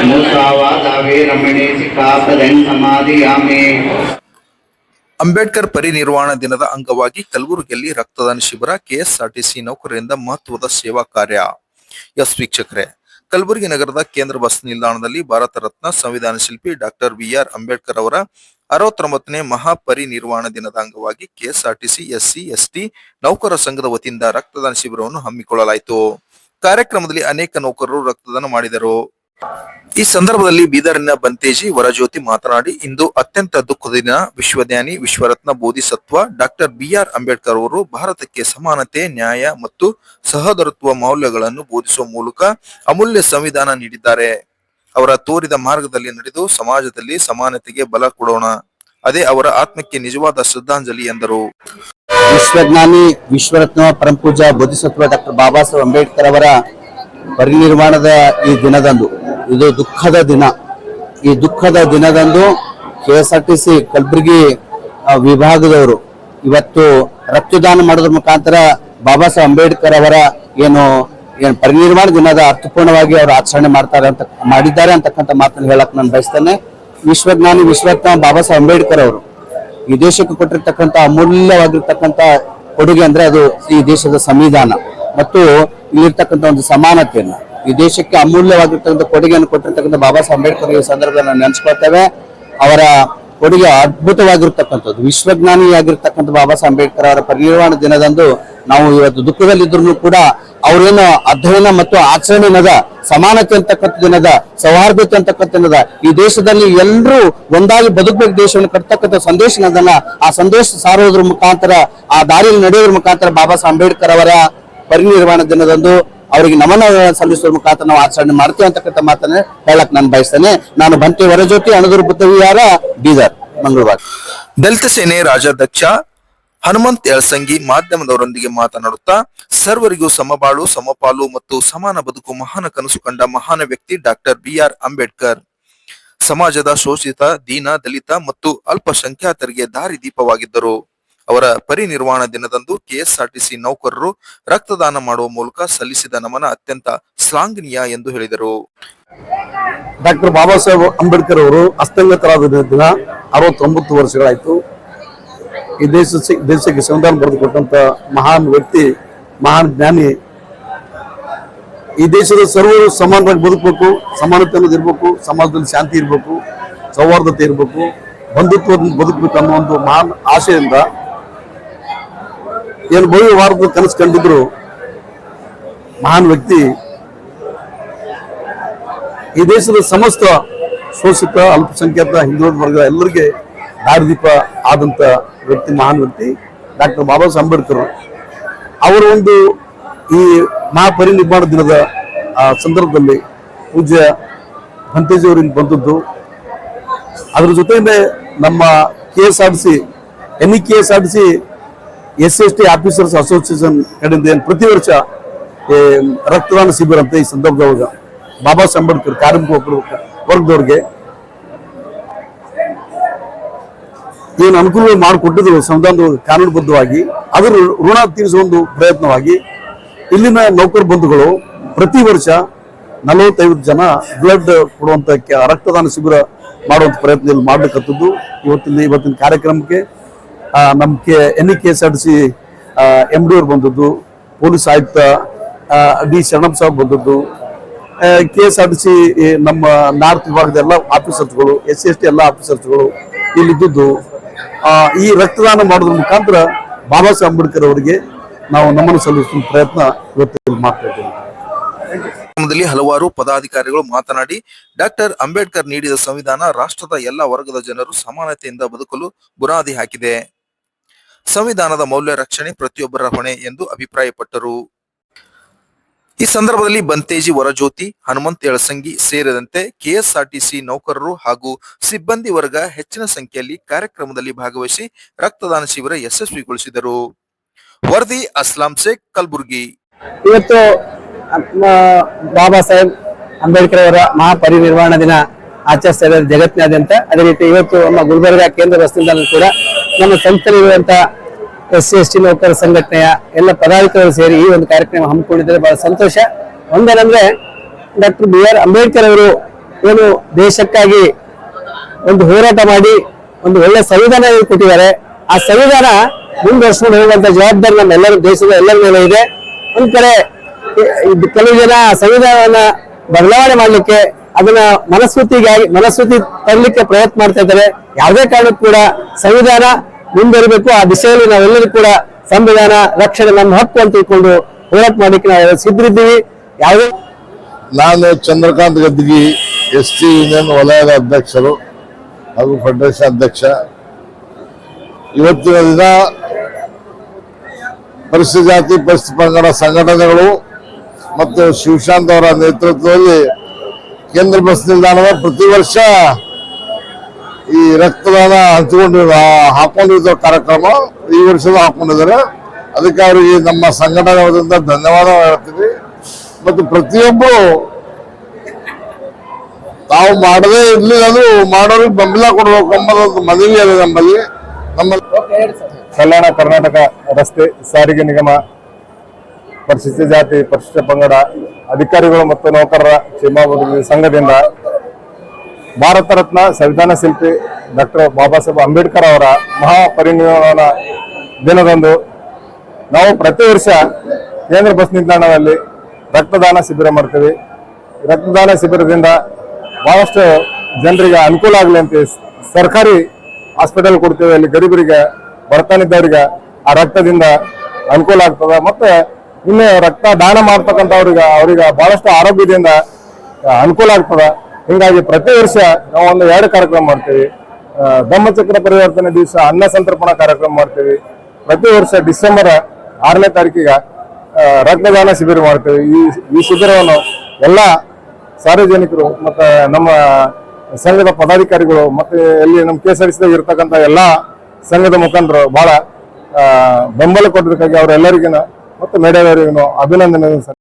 मूसावादावे रमणे सिक्खापदं समादियामि। ಅಂಬೇಡ್ಕರ್ ಪರಿನಿರ್ವಾಣ ದಿನದ ಅಂಗವಾಗಿ ಕಲಬುರಗಿಯಲ್ಲಿ ರಕ್ತದಾನ ಶಿಬಿರ, ಕೆಎಸ್ಆರ್ಟಿಸಿ ನೌಕರರಿಂದ ಮಹತ್ವದ ಸೇವಾ ಕಾರ್ಯ. ವೀಕ್ಷಕರೇ, ಕಲಬುರಗಿ ನಗರದ ಕೇಂದ್ರ ಬಸ್ ನಿಲ್ದಾಣದಲ್ಲಿ ಭಾರತ ರತ್ನ ಸಂವಿಧಾನ ಶಿಲ್ಪಿ ಡಾಕ್ಟರ್ ಬಿಆರ್ ಅಂಬೇಡ್ಕರ್ ಅವರ 69ನೇ ಮಹಾಪರಿನಿರ್ವಾಣ ದಿನದ ಅಂಗವಾಗಿ ಕೆಎಸ್ಆರ್ಟಿಸಿ ಎಸ್ಸಿ ಎಸ್ಟಿ ನೌಕರ ಸಂಘದ ವತಿಯಿಂದ ರಕ್ತದಾನ ಶಿಬಿರವನ್ನು ಹಮ್ಮಿಕೊಳ್ಳಲಾಯಿತು. ಕಾರ್ಯಕ್ರಮದಲ್ಲಿ ಅನೇಕ ನೌಕರರು ರಕ್ತದಾನ ಮಾಡಿದರು. ಈ ಸಂದರ್ಭದಲ್ಲಿ ಬೀದರಿನ ಬಂತೇಜಿ ವರಜ್ಯೋತಿ ಮಾತನಾಡಿ, ಇಂದು ಅತ್ಯಂತ ದುಃಖದ ದಿನ. ವಿಶ್ವಜ್ಞಾನಿ ವಿಶ್ವರತ್ನ ಬೋಧಿಸತ್ವ ಡಾಕ್ಟರ್ ಬಿಆರ್ ಅಂಬೇಡ್ಕರ್ ಅವರು ಭಾರತಕ್ಕೆ ಸಮಾನತೆ, ನ್ಯಾಯ ಮತ್ತು ಸಹೋದರತ್ವ ಮೌಲ್ಯಗಳನ್ನು ಬೋಧಿಸುವ ಮೂಲಕ ಅಮೂಲ್ಯ ಸಂವಿಧಾನ ನೀಡಿದ್ದಾರೆ. ಅವರ ತೋರಿದ ಮಾರ್ಗದಲ್ಲಿ ನಡೆದು ಸಮಾಜದಲ್ಲಿ ಸಮಾನತೆಗೆ ಬಲ ಕೊಡೋಣ, ಅದೇ ಅವರ ಆತ್ಮಕ್ಕೆ ನಿಜವಾದ ಶ್ರದ್ಧಾಂಜಲಿ ಎಂದರು. ವಿಶ್ವಜ್ಞಾನಿ ವಿಶ್ವರತ್ನ ಪರಮಪೂಜ್ಯ ಬೋಧಿಸತ್ವ ಡಾಕ್ಟರ್ ಬಾಬಾ ಸಾಹೇಬ್ ಅಂಬೇಡ್ಕರ್ ಅವರ ಪರಿನಿರ್ವಾಣದ ಈ ದಿನದಂದು, ಇದು ದುಃಖದ ದಿನ. ಈ ದುಃಖದ ದಿನದಂದು ಕೆಎಸ್ಆರ್ಟಿಸಿ ಕಲಬುರಗಿ ವಿಭಾಗದವರು ಇವತ್ತು ರಕ್ತದಾನ ಮಾಡೋದ್ರ ಮುಖಾಂತರ ಬಾಬಾ ಸಾಹೇಬ್ ಅಂಬೇಡ್ಕರ್ ಅವರ ಏನು ಪರಿನಿರ್ವಾಣ ದಿನದ ಅರ್ಥಪೂರ್ಣವಾಗಿ ಅವರು ಆಚರಣೆ ಮಾಡಿದ್ದಾರೆ ಅಂತಕ್ಕಂಥ ಮಾತನ್ನು ಹೇಳಕ್ ನಾನು ಬಯಸ್ತೇನೆ. ವಿಶ್ವಜ್ಞಾನಿ ವಿಶ್ವರತ್ನ ಬಾಬಾ ಸಾಹೇಬ್ ಅಂಬೇಡ್ಕರ್ ಅವರು ಈ ದೇಶಕ್ಕೆ ಕೊಟ್ಟಿರ್ತಕ್ಕಂಥ ಅಮೂಲ್ಯವಾಗಿರ್ತಕ್ಕಂಥ ಕೊಡುಗೆ ಅಂದ್ರೆ ಅದು ಈ ದೇಶದ ಸಂವಿಧಾನ ಮತ್ತು ಇಲ್ಲಿರ್ತಕ್ಕಂಥ ಒಂದು ಸಮಾನತೆಯನ್ನ, ಈ ದೇಶಕ್ಕೆ ಅಮೂಲ್ಯವಾಗಿರ್ತಕ್ಕಂಥ ಕೊಡುಗೆಯನ್ನು ಕೊಟ್ಟಿರ್ತಕ್ಕಂಥ ಬಾಬಾ ಸಾಹೇಬ್ ಅಂಬೇಡ್ಕರ್ ಈ ಸಂದರ್ಭದಲ್ಲಿ ನಾವು ನೆನೆಸ್ಕೊಳ್ತೇವೆ. ಅವರ ಕೊಡುಗೆ ಅದ್ಭುತವಾಗಿರ್ತಕ್ಕಂಥದ್ದು. ವಿಶ್ವಜ್ಞಾನಿಯಾಗಿರ್ತಕ್ಕಂಥ ಬಾಬಾ ಸಾಹೇಬ್ ಅಂಬೇಡ್ಕರ್ ಅವರ ಪರಿನಿರ್ವಾಣ ದಿನದಂದು ನಾವು ಇವತ್ತು ದುಃಖದಲ್ಲಿದ್ರು ಕೂಡ ಅವ್ರೇನು ಅಧ್ಯಯನ ಮತ್ತು ಆಚರಣೆನದ, ಸಮಾನತೆ ಅಂತಕ್ಕಂಥದ್ದೇನದ, ಸೌಹಾರ್ದತೆ ಅಂತಕ್ಕಂಥದ್ದದ, ಈ ದೇಶದಲ್ಲಿ ಎಲ್ಲರೂ ಒಂದಾಗಿ ಬದುಕಬೇಕು, ದೇಶವನ್ನು ಕಟ್ತಕ್ಕಂಥ ಸಂದೇಶನದನ್ನ ಆ ಸಂದೇಶ ಸಾರೋದ್ರ ಮುಖಾಂತರ, ಆ ದಾರಿಯಲ್ಲಿ ನಡೆಯೋದ್ರ ಮುಖಾಂತರ ಬಾಬಾ ಸಾಹೇಬ್ ಅಂಬೇಡ್ಕರ್ ಅವರ ಪರಿನಿರ್ವಾಣ ದಿನದಂದು ಅವರಿಗೆ ನಮನ ಸಲ್ಲಿಸುವ ಮುಖಾಂತರ ನಾವು ಆಚರಣೆ ಮಾಡ್ತೇವೆ ಅಂತಕ್ಕಂಥ ಮಾತನ್ನ ಹೇಳಕ್ ನಾನು ಬಯಸ್ತೇನೆ. ನಾನು ಬಂತೆ ವರಜ್ಯೋತಿ, ಅಣದೂರು ಬುದ್ಧ ವಿಹಾರ, ಬೀದರ್, ಮಂಗಳೂರು. ದಲಿತ ಸೇನೆ ರಾಜ್ಯಾಧ್ಯಕ್ಷ ಹನುಮಂತ್ ಯಳಸಂಗಿ ಮಾಧ್ಯಮದವರೊಂದಿಗೆ ಮಾತನಾಡುತ್ತಾ, ಸರ್ವರಿಗೂ ಸಮಬಾಳು, ಸಮಪಾಲು ಮತ್ತು ಸಮಾನ ಬದುಕು ಮಹಾನ್ ಕನಸು ಕಂಡ ಮಹಾನ್ ವ್ಯಕ್ತಿ ಡಾಕ್ಟರ್ ಬಿಆರ್ ಅಂಬೇಡ್ಕರ್ ಸಮಾಜದ ಶೋಷಿತ, ದೀನ, ದಲಿತ ಮತ್ತು ಅಲ್ಪಸಂಖ್ಯಾತರಿಗೆ ದಾರಿದೀಪವಾಗಿದ್ದರು. ಅವರ ಪರಿನಿರ್ವಾಣ ದಿನದಂದು ಕೆಎಸ್ಆರ್ಟಿಸಿ ನೌಕರರು ರಕ್ತದಾನ ಮಾಡುವ ಮೂಲಕ ಸಲ್ಲಿಸಿದ ನಮನ ಅತ್ಯಂತ ಶ್ಲಾಘನೀಯ ಎಂದು ಹೇಳಿದರು. ಡಾಕ್ಟರ್ ಬಾಬಾ ಸಾಹೇಬ್ ಅಂಬೇಡ್ಕರ್ ಅವರು ಅಸ್ತಂಗತರಾದ ದಿನ 69 ವರ್ಷಗಳಾಯ್ತು. ಈ ದೇಶಕ್ಕೆ ಸಂವಿಧಾನ ಬರೆದುಕೊಟ್ಟಂತ ಮಹಾನ್ ವ್ಯಕ್ತಿ, ಮಹಾನ್ ಜ್ಞಾನಿ. ಈ ದೇಶದ ಸರ್ವರು ಸಮಾನವಾಗಿ ಬದುಕಬೇಕು, ಸಮಾನತೆ ಅನ್ನೋದು ಇರ್ಬೇಕು, ಸಮಾಜದಲ್ಲಿ ಶಾಂತಿ ಇರ್ಬೇಕು, ಸೌಹಾರ್ದತೆ ಇರ್ಬೇಕು, ಬಂಧುತ್ವ ಬದುಕಬೇಕು ಅನ್ನೋ ಒಂದು ಮಹಾನ್ ಆಶೆಯಿಂದ ಏನು ಭವ್ಯ ಭಾರತದ ಕನಸು ಕಂಡಿದ್ರು ಮಹಾನ್ ವ್ಯಕ್ತಿ. ಈ ದೇಶದ ಸಮಸ್ತ ಶೋಷಿತ, ಅಲ್ಪಸಂಖ್ಯಾತ, ಹಿಂದುಳಿದ ವರ್ಗ ಎಲ್ಲರಿಗೆ ದಾರಿದೀಪ ಆದಂತ ವ್ಯಕ್ತಿ, ಮಹಾನ್ ವ್ಯಕ್ತಿ ಡಾಕ್ಟರ್ ಬಾಬಾ ಸಾಹೇಬ್ ಅಂಬೇಡ್ಕರ್. ಅವರ ಒಂದು ಈ ಮಹಾಪರಿನಿರ್ವಾಣ ದಿನದ ಸಂದರ್ಭದಲ್ಲಿ ಪೂಜ್ಯ ಭಂತೇಜಿ ಅವರಿಗೆ ಬಂದದ್ದು, ಅದ್ರ ಜೊತೆಗೆ ನಮ್ಮ KSRTC KSRTC SC/ST officers association ಕಡೆಯಿಂದ ಪ್ರತಿ ವರ್ಷ ರಕ್ತದಾನ ಶಿಬಿರ ಅಂತ ಈ ಸಂದರ್ಭದೊಳಗ ಬಾಬಾ ಸಾಹೇಬ್ ಅಂಬೇಡ್ಕರ್ ಕಾರ್ಮಿಕ ವರ್ಗದವ್ರಿಗೆ ಏನು ಅನುಕೂಲ ಮಾಡಿಕೊಟ್ಟಿದ್ರು ಸಂವಿಧಾನದ ಕಾನೂನುಬದ್ಧವಾಗಿ, ಅದರ ಋಣ ತೀರಿಸುವ ಒಂದು ಪ್ರಯತ್ನವಾಗಿ ಇಲ್ಲಿನ ನೌಕರ ಬಂಧುಗಳು ಪ್ರತಿ ವರ್ಷ 45 ಜನ ಬ್ಲಡ್ ಕೊಡುವಂತ ರಕ್ತದಾನ ಶಿಬಿರ ಮಾಡುವಂತ ಪ್ರಯತ್ನ ಇಲ್ಲಿ ಮಾಡ್ಬೇಕಂತದ್ದು. ಇವತ್ತಿನ ಕಾರ್ಯಕ್ರಮಕ್ಕೆ ನಮ್ಮ ಕೆಎಸ್ಆರ್ಟಿಸಿ MD ಅವ್ರು ಬಂದದ್ದು, ಪೊಲೀಸ್ ಆಯುಕ್ತ ಡಿ ಶರಣಪ್ಪ ಸಾಹೇಬ್ ಬಂದದ್ದು, ಕೆಎಸ್ಆರ್ಟಿಸಿ ನಮ್ಮ ನಾರ್ತ್ ವಿಭಾಗದ ಎಲ್ಲ ಆಫೀಸರ್ಸ್ಗಳು, SC/ST ಎಲ್ಲ ಆಫೀಸರ್ಸ್ಗಳು ಇಲ್ಲಿದ್ದು ಈ ರಕ್ತದಾನ ಮಾಡೋದ್ರ ಮುಖಾಂತರ ಬಾಬಾ ಸಾಹೇಬ್ ಅಂಬೇಡ್ಕರ್ ಅವರಿಗೆ ನಾವು ನಮನ ಸಲ್ಲಿಸುವ ಪ್ರಯತ್ನ ಇವತ್ತು ಮಾಡ್ತಾ ಇದ್ದೇವೆ. ಹಲವಾರು ಪದಾಧಿಕಾರಿಗಳು ಮಾತನಾಡಿ, ಡಾಕ್ಟರ್ ಅಂಬೇಡ್ಕರ್ ನೀಡಿದ ಸಂವಿಧಾನ ರಾಷ್ಟ್ರದ ಎಲ್ಲ ವರ್ಗದ ಜನರು ಸಮಾನತೆಯಿಂದ ಬದುಕಲು ಬುನಾದಿ ಹಾಕಿದೆ. ಸಂವಿಧಾನದ ಮೌಲ್ಯ ರಕ್ಷಣೆ ಪ್ರತಿಯೊಬ್ಬರ ಹೊಣೆ ಎಂದು ಅಭಿಪ್ರಾಯಪಟ್ಟರು. ಈ ಸಂದರ್ಭದಲ್ಲಿ ಬಂತೇಜಿ ವರಜ್ಯೋತಿ, ಹನುಮಂತ್ ಯಳಸಂಗಿ ಸೇರಿದಂತೆ ಕೆಎಸ್ಆರ್ಟಿಸಿ ನೌಕರರು ಹಾಗೂ ಸಿಬ್ಬಂದಿ ವರ್ಗ ಹೆಚ್ಚಿನ ಸಂಖ್ಯೆಯಲ್ಲಿ ಕಾರ್ಯಕ್ರಮದಲ್ಲಿ ಭಾಗವಹಿಸಿ ರಕ್ತದಾನ ಶಿಬಿರ ಯಶಸ್ವಿಗೊಳಿಸಿದರು. ವರದಿ ಅಸ್ಲಾಂ ಶೇಖ್, ಕಲಬುರಗಿ. ಇವತ್ತು ಬಾಬಾ ಸಾಹೇಬ್ ಅಂಬೇಡ್ಕರ್ ಅವರ ಮಹಾಪರಿನಿರ್ವಾಣ ದಿನ ಆಚರಿಸ್ತಾ ಇದ್ದಾರೆ ಜಗತ್ತಿನಾದ್ಯಂತ. ಅದೇ ರೀತಿ ಇವತ್ತು ನಮ್ಮ ಗುಲ್ಬರ್ಗ ಕೇಂದ್ರ ಬಸ್ ನಿಲ್ದಾಣ ಕೂಡ ನಮ್ಮ ಸಂಸ್ಥೆಯಲ್ಲಿರುವಂತಹ SC/ST ನೌಕರ ಸಂಘಟನೆಯ ಎಲ್ಲ ಪದಾಧಿಕಾರಿಗಳು ಸೇರಿ ಈ ಒಂದು ಕಾರ್ಯಕ್ರಮ ಹಮ್ಮಿಕೊಂಡಿದ್ದಾರೆ. ಬಹಳ ಸಂತೋಷ. ಒಂದೇನಂದ್ರೆ ಡಾಕ್ಟರ್ ಬಿಆರ್ ಅಂಬೇಡ್ಕರ್ ಅವರು ಏನು ದೇಶಕ್ಕಾಗಿ ಒಂದು ಹೋರಾಟ ಮಾಡಿ ಒಂದು ಒಳ್ಳೆ ಸಂವಿಧಾನ ಕೊಟ್ಟಿದ್ದಾರೆ. ಆ ಸಂವಿಧಾನ ಮುಂದುವರ್ಸ್ಕೊಂಡು ಹೋಗುವಂತ ಜವಾಬ್ದಾರಿ ನಮ್ಮೆಲ್ಲರ ದೇಶದ ಎಲ್ಲರ ಮೇಲೆ ಇದೆ. ಒಂದ್ ಕಡೆ ಕೆಲವು ಜನ ಸಂವಿಧಾನ ಬದಲಾವಣೆ ಮಾಡ್ಲಿಕ್ಕೆ ಅದನ್ನ ಮನಸ್ಸೂತಿ ತರಲಿಕ್ಕೆ ಪ್ರಯತ್ನ ಮಾಡ್ತಾ ಇದ್ದಾರೆ. ಯಾವುದೇ ಕಾರಣಕ್ಕೂ ಕೂಡ ಸಂವಿಧಾನ ಮುಂದುವರಿಬೇಕು. ಆ ದಿಶೆಯಲ್ಲಿ ನಾವೆಲ್ಲರೂ ಕೂಡ ಸಂವಿಧಾನ ರಕ್ಷಣೆ ನಮ್ಮ ಹಕ್ಕು ಅಂತ ತಿಳ್ಕೊಂಡು ಹೋರಾಟ ಮಾಡ್ಲಿಕ್ಕೆ ನಾವು ಸಿದ್ಧರಿದ್ದೀವಿ. ಯಾವುದೇ ನಾನು ಚಂದ್ರಕಾಂತ್ ಗದ್ದಿಗಿ ST ಯೂನಿಯನ್ ವಲಯದ ಅಧ್ಯಕ್ಷರು ಹಾಗೂ ಫೆಡರೇಷನ್ ಅಧ್ಯಕ್ಷ. ಇವತ್ತಿನ ದಿನ ಪರಿಶಿಷ್ಟ ಜಾತಿ ಪರಿಶಿಷ್ಟ ಪಂಗಡ ಸಂಘಟನೆಗಳು ಮತ್ತು ಶಿವಶಾಂತ್ ಅವರ ನೇತೃತ್ವದಲ್ಲಿ ಕೇಂದ್ರ ಬಸ್ ನಿಲ್ದಾಣದ ಪ್ರತಿ ವರ್ಷ ಈ ರಕ್ತದಾನ ಹಾಕೊಂಡಿರೋ ಕಾರ್ಯಕ್ರಮ ಈ ವರ್ಷದ ಹಾಕೊಂಡಿದ್ದಾರೆ. ಅದಕ್ಕೆ ಅವರಿಗೆ ನಮ್ಮ ಸಂಘಟನೆ ವತಿಯಿಂದ ಧನ್ಯವಾದ ಹೇಳ್ತೀವಿ. ಮತ್ತು ಪ್ರತಿಯೊಬ್ಬರು ತಾವು ಮಾಡದೇ ಇರ್ಲಿ ಅದು ಮಾಡೋರಿಗೆ ಬೆಂಬಲ ಕೊಡಬೇಕು ಎಂಬುದೊಂದು ಮನವಿ ಇದೆ ನಮ್ಮಲ್ಲಿ. ಕಲ್ಯಾಣ ಕರ್ನಾಟಕ ರಸ್ತೆ ಸಾರಿಗೆ ನಿಗಮ ಪರಿಶಿಷ್ಟ ಜಾತಿ ಪರಿಶಿಷ್ಟ ಪಂಗಡ ಅಧಿಕಾರಿಗಳು ಮತ್ತು ನೌಕರರ ಕ್ಷೇಮಾಭಿವೃದ್ಧಿ ಸಂಘದಿಂದ ಭಾರತ ರತ್ನ ಸಂವಿಧಾನ ಶಿಲ್ಪಿ ಡಾಕ್ಟರ್ ಬಾಬಾ ಸಾಹೇಬ್ ಅಂಬೇಡ್ಕರ್ ಅವರ ಮಹಾಪರಿನಿರ್ವಾಣ ದಿನದಂದು ನಾವು ಪ್ರತಿ ವರ್ಷ ಕೇಂದ್ರ ಬಸ್ ನಿಲ್ದಾಣದಲ್ಲಿ ರಕ್ತದಾನ ಶಿಬಿರ ಮಾಡ್ತೀವಿ. ರಕ್ತದಾನ ಶಿಬಿರದಿಂದ ಬಹಳಷ್ಟು ಜನರಿಗೆ ಅನುಕೂಲ ಆಗಲಿ ಅಂತ ಸರ್ಕಾರಿ ಹಾಸ್ಪಿಟಲ್ ಕೊಡ್ತೇವೆ. ಅಲ್ಲಿ ಗರೀಬರಿಗೆ ಬಡತನಿದ್ದವರಿಗೆ ಆ ರಕ್ತದಿಂದ ಅನುಕೂಲ ಆಗ್ತದೆ. ಮತ್ತೆ ಇನ್ನು ರಕ್ತ ದಾನ ಮಾಡ್ತಕ್ಕಂಥವ್ರಿಗೆ ಬಹಳಷ್ಟು ಆರೋಗ್ಯದಿಂದ ಅನುಕೂಲ ಆಗ್ತದೆ. ಹಿಂಗಾಗಿ ಪ್ರತಿ ವರ್ಷ ನಾವು ಒಂದು 2 ಕಾರ್ಯಕ್ರಮ ಮಾಡ್ತೀವಿ. ಧಮ್ಮಚಕ್ರ ಪರಿವರ್ತನೆ ದಿವಸ ಅನ್ನ ಸಂತರ್ಪಣಾ ಕಾರ್ಯಕ್ರಮ ಮಾಡ್ತೀವಿ. ಪ್ರತಿ ವರ್ಷ ಡಿಸೆಂಬರ್ 6ನೇ ತಾರೀಕಿಗೆ ರಕ್ತದಾನ ಶಿಬಿರ ಮಾಡ್ತೇವೆ. ಈ ಶಿಬಿರವನ್ನು ಎಲ್ಲ ಸಾರ್ವಜನಿಕರು ಮತ್ತೆ ನಮ್ಮ ಸಂಘದ ಪದಾಧಿಕಾರಿಗಳು ಮತ್ತೆ ಇಲ್ಲಿ ನಮ್ಮ KSRTC ಇರ್ತಕ್ಕಂಥ ಎಲ್ಲಾ ಸಂಘದ ಮುಖಂಡರು ಬಹಳ ಬೆಂಬಲ ಕೊಟ್ಟಿದ್ದಕ್ಕಾಗಿ ಅವರೆಲ್ಲರಿಗೂ ಮತ್ತೆ ಮೇಡವರಿಗೂ ಅಭಿನಂದನೆ.